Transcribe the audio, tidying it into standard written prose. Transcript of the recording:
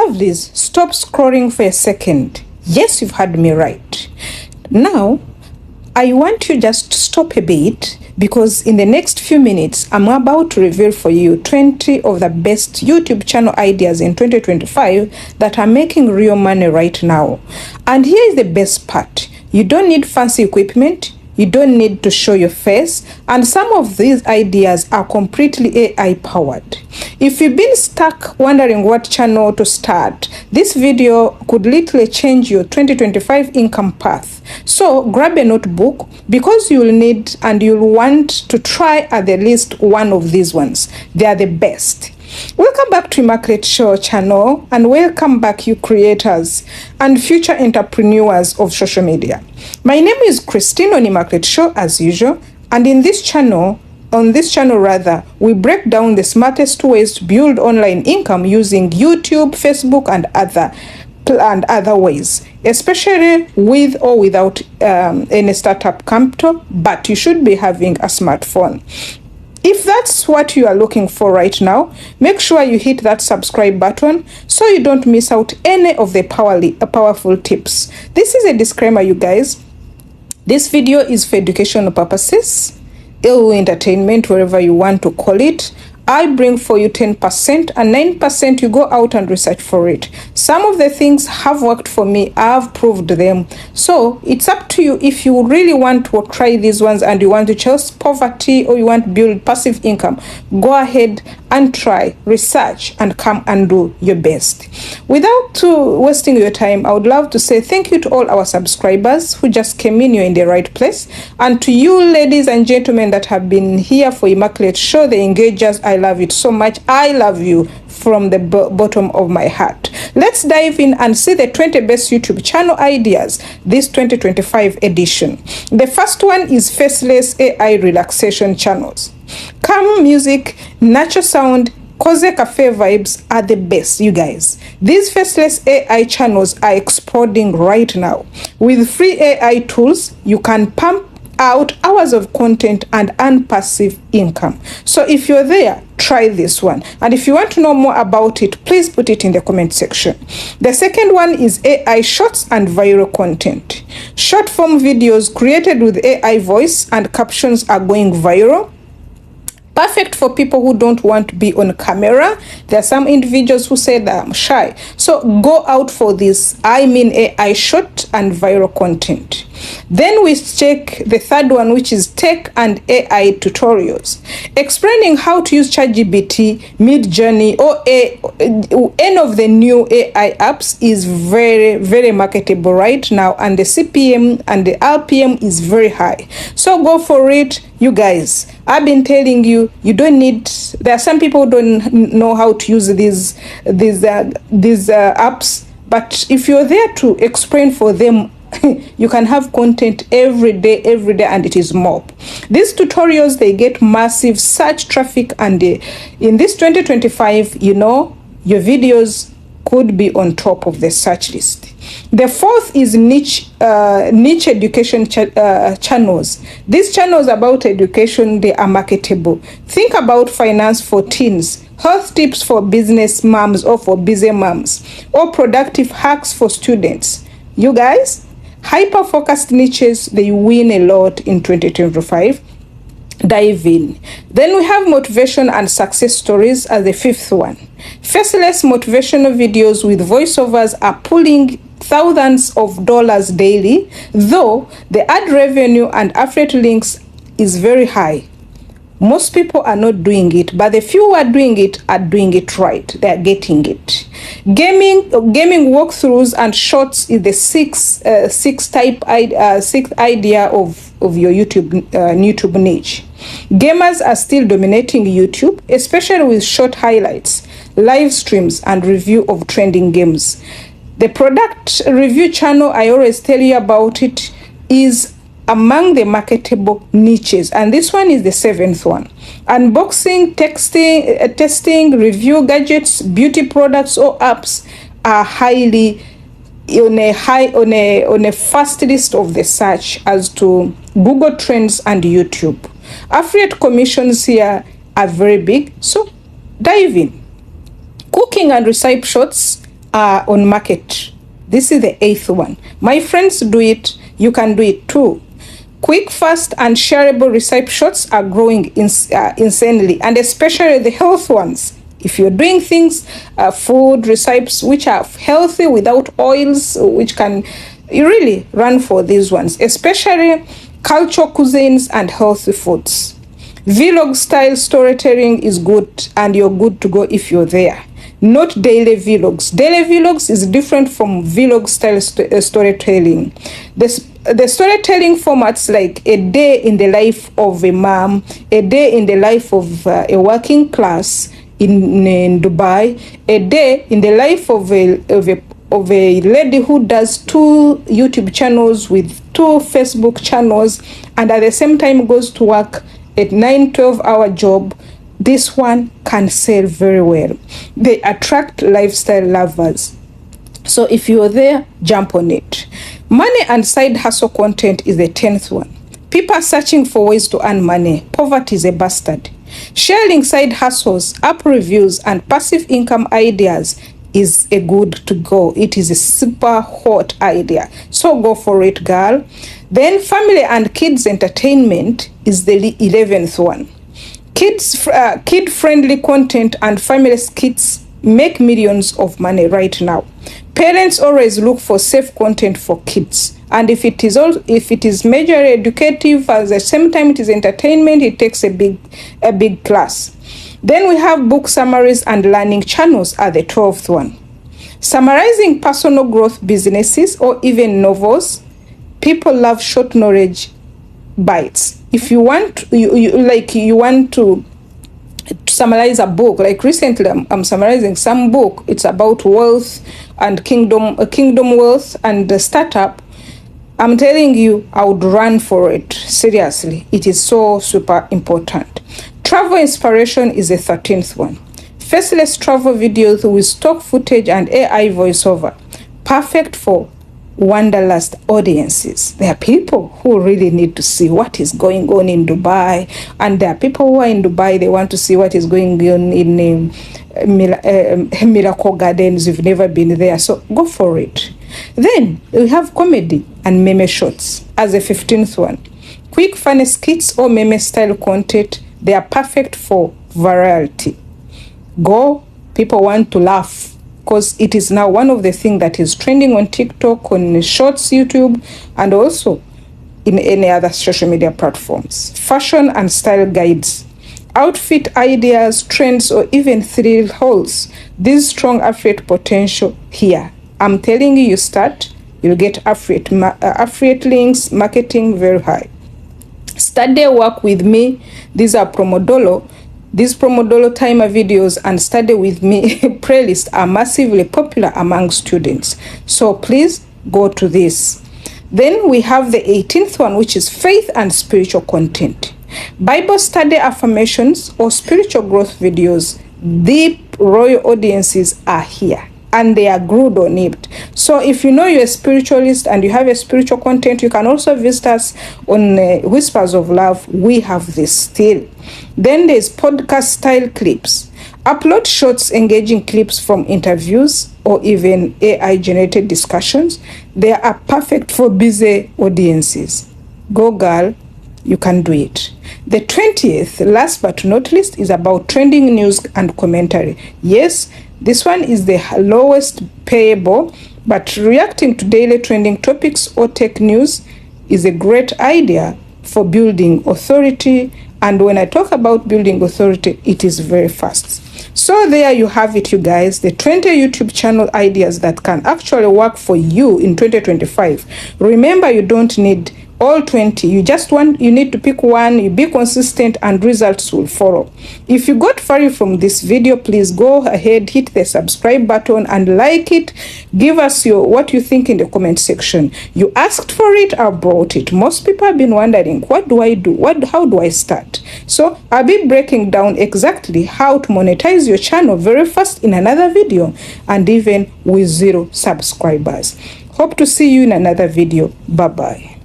Lovelies, stop scrolling for a second. Yes, you've heard me right. Now, I want you just to stop a bit, because in the next few minutes, I'm about to reveal for you 20 of the best YouTube channel ideas in 2025 that are making real money right now. And here is the best part. You don't need fancy equipment. You don't need to show your face, and some of these ideas are completely AI powered. If you've been stuck wondering what channel to start, this video could literally change your 2025 income path. So grab a notebook, because you'll need and you'll want to try at the least one of these ones. They are the best. Welcome back to Immaculate Show channel, and welcome back you creators and future entrepreneurs of social media. My name is Christine on Immaculate Show as usual, and on this channel, we break down the smartest ways to build online income using YouTube, Facebook, and other ways, especially with or without any startup capital, but you should be having a smartphone. If that's what you are looking for right now, make sure you hit that subscribe button so you don't miss out any of the powerful tips. This is a disclaimer, you guys. This video is for educational purposes, entertainment, wherever you want to call it. I bring for you 10%, and 9% you go out and research for it. Some of the things have worked for me. I've proved them. So it's up to you if you really want to try these ones and you want to choose poverty or you want to build passive income. Go ahead and try, research, and come and do your best. Without wasting your time, I would love to say thank you to all our subscribers who just came in. You're in the right place. And to you ladies and gentlemen that have been here for Immaculate Show, the engagers, I love it so much. I love you from the bottom of my heart. Let's dive in and see the 20 best YouTube channel ideas this 2025 edition. The first one is faceless AI relaxation channels. Calm music, natural sound, cozy cafe vibes are the best, you guys. These faceless AI channels are exploding right now. With free AI tools, you can pump out hours of content and earn passive income. So if you're there, try this one. And if you want to know more about it, please put it in the comment section. The second one is AI shorts and viral content. Short form videos created with AI voice and captions are going viral. Perfect for people who don't want to be on camera. There are some individuals who say that I'm shy. So go out for this. I mean AI short and viral content. Then we check the third one, which is tech and AI tutorials. Explaining how to use ChatGPT, Midjourney, or any of the new AI apps is very, very marketable right now. And the CPM and the RPM is very high. So go for it. You guys, I've been telling you, you don't need, there are some people who don't know how to use these apps, but if you're there to explain for them, you can have content every day, and it is mob. These tutorials, they get massive search traffic, and in this 2025, you know, your videos could be on top of the search list. The fourth is niche education channels. These channels about education, they are marketable. Think about finance for teens, health tips for business moms or for busy moms, or productive hacks for students. You guys, hyper-focused niches, they win a lot in 2025. Dive in. Then we have motivation and success stories as the fifth one. Faceless motivational videos with voiceovers are pulling thousands of dollars daily, though the ad revenue and affiliate links is very high. Most people are not doing it, but the few who are doing it right. They are getting it. Gaming walkthroughs and shorts is the sixth idea of your YouTube niche. Gamers are still dominating YouTube, especially with short highlights, live streams, and review of trending games. The product review channel, I always tell you about it, is among the marketable niches, and this one is the seventh one. Unboxing, testing, review gadgets, beauty products or apps are highly on a first list of the search as to Google Trends and YouTube. Affiliate commissions here are very big, so dive in. Cooking and recipe shots on market. This is the 8th one. My friends do it. You can do it too. Quick, fast, and shareable recipe shots are growing insanely, and especially the health ones. If you're doing things, food recipes which are healthy without oils, which can, you really run for these ones, especially cultural cuisines and healthy foods. Vlog style storytelling is good, and you're good to go if you're there. Not daily vlogs. Daily vlogs is different from vlog style storytelling. The storytelling formats like a day in the life of a mom, a day in the life of a working class in Dubai, a day in the life of a lady who does 2 YouTube channels with 2 Facebook channels, and at the same time goes to work at 9-12-hour job. This one can sell very well. They attract lifestyle lovers. So if you're there, jump on it. Money and side hustle content is the 10th one. People are searching for ways to earn money. Poverty is a bastard. Sharing side hustles, app reviews, and passive income ideas is a good to go. It is a super hot idea. So go for it, girl. Then family and kids entertainment is the 11th one. Kid-friendly content and family skits make millions of money right now. Parents always look for safe content for kids, and if it is majorly educative, at the same time it is entertainment, it takes a big class. Then we have book summaries and learning channels at the 12th one. Summarizing personal growth businesses or even novels. People love short knowledge bites. If you want, you want to summarize a book, like recently I'm summarizing some book. It's about wealth and kingdom wealth and the startup. I'm telling you, I would run for it. Seriously, it is so super important. Travel inspiration is the 13th one. Faceless travel videos with stock footage and AI voiceover. Perfect for wanderlust audiences. There are people who really need to see what is going on in Dubai, and there are people who are in Dubai, they want to see what is going on in Miracle Gardens. You've never been there, so go for it. Then we have comedy and meme shots as a 15th one. Quick funny skits or meme style content, they are perfect for variety. Go, people want to laugh, because it is now one of the things that is trending on TikTok, on Shorts, YouTube, and also in any other social media platforms. Fashion and style guides, outfit ideas, trends, or even thrill hauls. This strong affiliate potential here. I'm telling you, you start, you'll get affiliate links, marketing very high. Study work with me. These are Pomodoro. These Pomodoro timer videos and study with me playlists are massively popular among students. So please go to this. Then we have the 18th one, which is faith and spiritual content. Bible study affirmations or spiritual growth videos. Deep royal audiences are here, and they are glued on it. So if you know you're a spiritualist and you have a spiritual content, you can also visit us on Whispers of Love. We have this still. Then there's podcast style clips. Upload shorts, engaging clips from interviews or even AI generated discussions. They are perfect for busy audiences. Go girl, you can do it. The 20th, last but not least, is about trending news and commentary. Yes, this one is the lowest payable, but reacting to daily trending topics or tech news is a great idea for building authority. And when I talk about building authority, it is very fast. So there you have it, you guys, the 20 YouTube channel ideas that can actually work for you in 2025. Remember, you don't need all 20. You need to pick one, you be consistent, and results will follow. If you got value from this video, please go ahead, hit the subscribe button and like it. Give us what you think in the comment section. You asked for it, I brought it. Most people have been wondering, what do I do? How do I start? So I'll be breaking down exactly how to monetize your channel very fast in another video, and even with 0 subscribers. Hope to see you in another video. Bye bye.